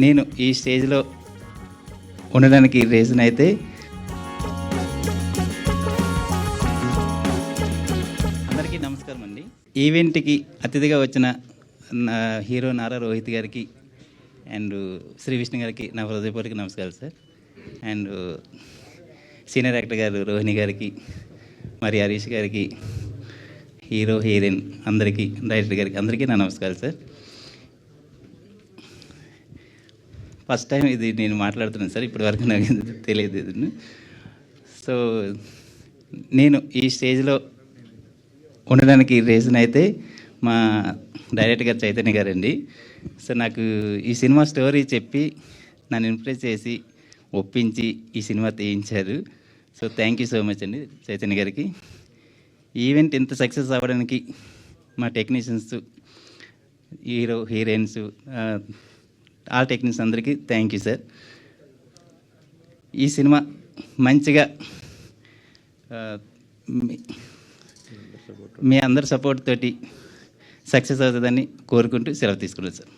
నేను ఈ స్టేజ్లో ఉండడానికి రీజన్ అయితే అందరికీ నమస్కారం అండి. ఈవెంట్కి అతిథిగా వచ్చిన హీరో నారా రోహిత్ గారికి అండ్ శ్రీ విష్ణు గారికి నా హృదయపూర్వక నమస్కారాలు సార్. అండ్ సీనియర్ యాక్టర్ గారు రోహిణి గారికి, మరి హరీష్ గారికి, హీరో హీరోయిన్ అందరికీ, డైరెక్టర్ గారికి అందరికీ నా నమస్కారం సార్. ఫస్ట్ టైం ఇది నేను మాట్లాడుతున్నాను సార్, ఇప్పటి వరకు నాకు తెలియదు ఇది. సో నేను ఈ స్టేజ్లో ఉండడానికి రీజన్ అయితే మా డైరెక్టర్ గారు చైతన్య గారండి. సో నాకు ఈ సినిమా స్టోరీ చెప్పి నన్ను ఇంప్రెస్ చేసి ఒప్పించి ఈ సినిమా తీయించారు. So thank you so much అండి చైతన్య గారికి. ఈవెంట్ ఇంత సక్సెస్ అవ్వడానికి మా technicians, hero heroines, all technicians అందరికీ థ్యాంక్ యూ సార్. ఈ సినిమా మంచిగా మీ అందరి సపోర్ట్ తోటి సక్సెస్ అవుతుందని కోరుకుంటూ సెలవు తీసుకున్నాను సార్.